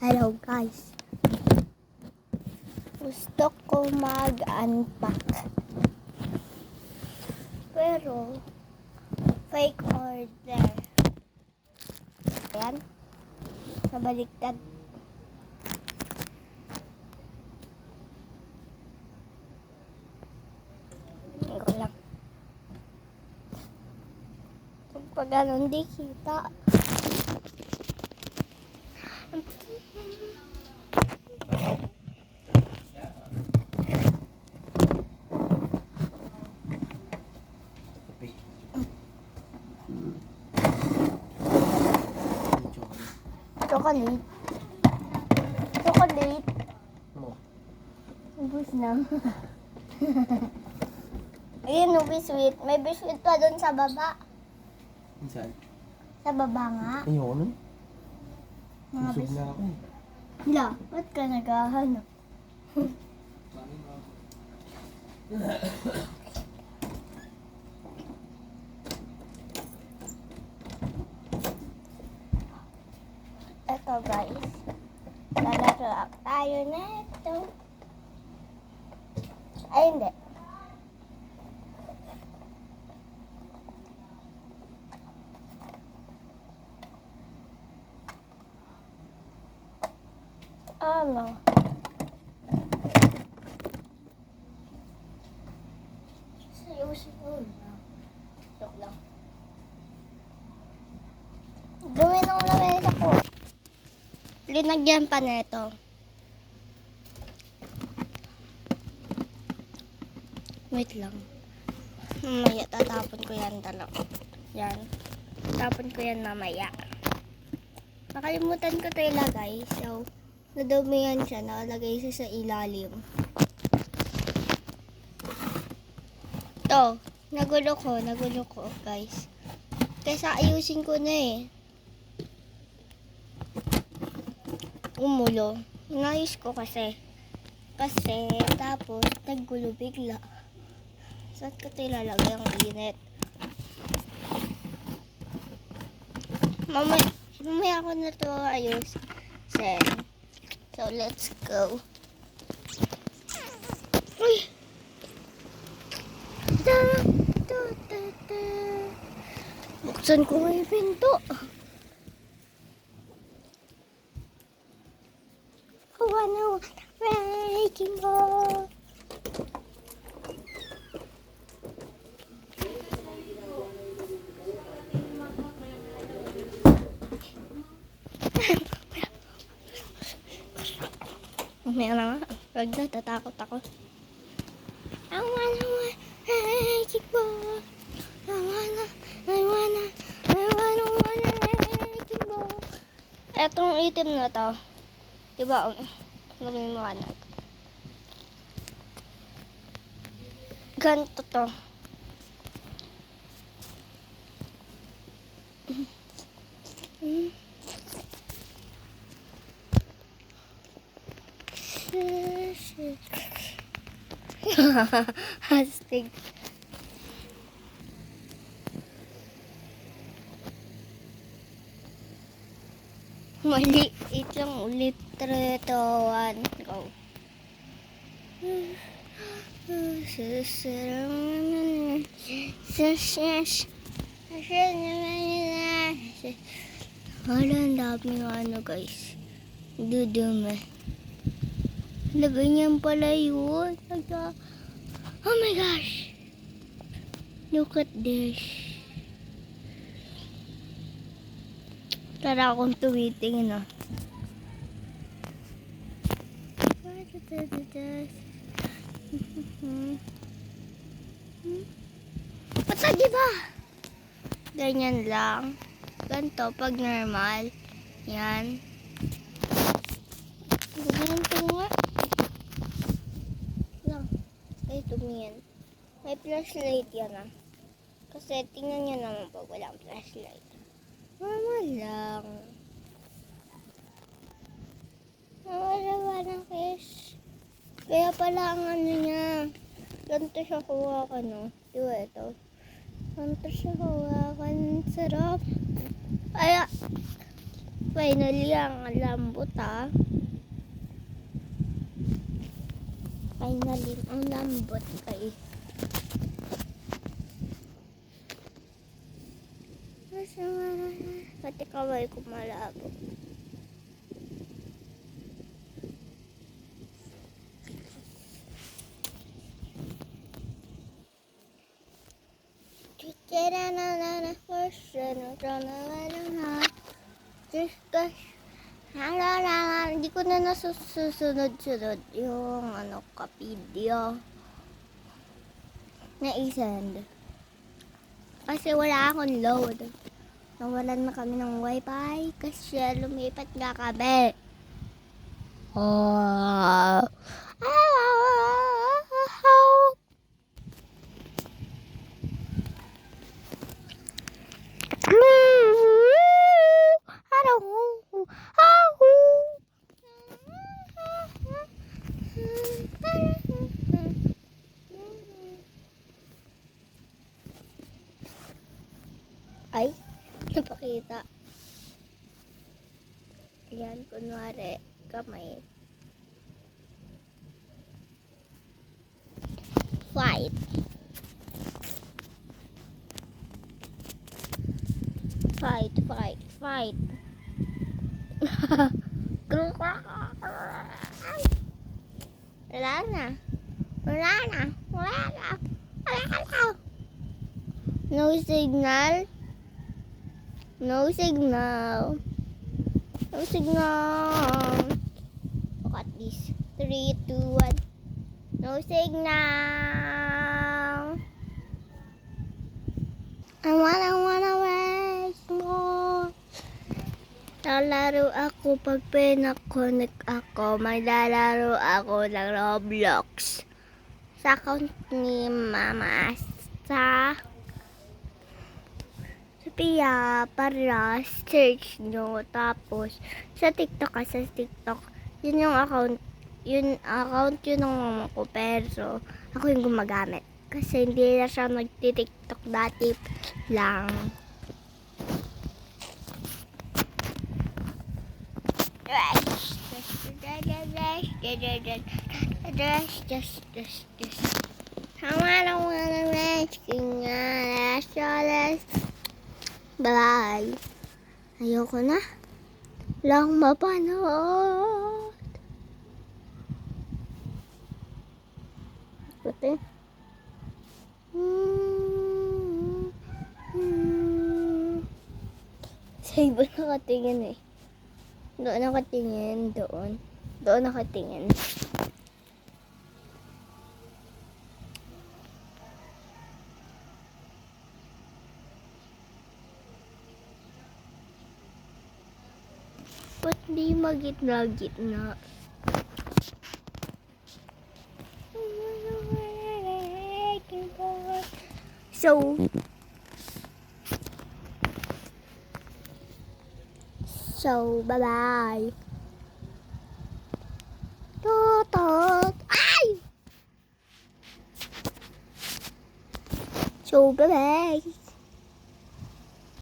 Hello guys. Gusto ko mag-unpack. Pero, fake order. Ayan. Nabaliktad. Tingko lang. Pag ganun, di kita. Chocolate. Chocolate. Mo. Ubus na. Ayun, no, biscuit. May biscuit pa doon sa baba. Saan? Sa baba nga. Ayoko nun. Mga Busog biscuit. na ako eh. Hala, ba't ka naghahanap? Eto guys. Lalaro tayo na ito. Ay, hindi. Ano? Sayo-sayo na. Joke lang. Gawin ng lamesa ko. Linagyan pa na ito. Wait lang. Mamaya tatapon ko yan dalawa. Yan. Tatapon ko yan mamaya. Nakalimutan ko ito ilagay. So, nadumi yan siya. Nakalagay siya sa ilalim. Ito. Nagulo ko guys. Kaysa ayusin ko na eh. Umulo. Inayos ko kasi. Tapos, naggulo bigla. Saan ko ito ilalagay ang init? Mamaya ako na ito ayos. So, let's go. Uy! Buksan ko nga yung pinto. Breaking ball. Mamaya na nga. Wag na, tatakot ako. I wanna breaking ball. I wanna breaking ball. Etong item na to. Diba, maging makanag. Ganito to. Hastig. Maliit lang ulit. 3, 2, 1, go. Wala, ang daming ano guys. Dudumi. Ganyan pala yun. Oh my gosh. Look at this. Tara akong tumitingin ah. Basta diba? Ganyan lang. Ganito pag normal. Yan. Ganyan po nga. Lang. Ay, tumingin. May flashlight yan ah. Kasi tingnan nyo naman pag walang flashlight. Normal lang. Nawala ng fish. Kaya pala ang ano niya. Ganito siya kuha ka no. Diba ito? Ito siya hawakan. Sarap. Ay, finally, ang lambot Finally, ang lambot guys. Pati kamay ko malabo. Hindi ko na nasusunod-sunod yung video na isend. Kasi wala akong load. Nawalan na kami ng wifi kasi lumipat nga kami. Oh. Ay, napakita. Yan, kunwari, kamay. Fight. Fight. Wala na. No signal. Look at this. 3, 2, 1. No signal. I wanna rest more. Lalaro ako pag pinakonek ako. Maglalaro ako ng Roblox. Sa account ni Mama sa Pia para search nyo. Tapos sa TikTok yun yung account yun ng mama ko, pero ako yung gumagamit kasi hindi na siya nagti-TikTok dati lang. Bye. Ayoko na. Lang mapanood. Puti. Sa iba nakatingin eh. Doon nakatingin. Doon nakatingin. Ba't di magitna-gitna? So, bye-bye. Tutot. Ay! So, bye-bye.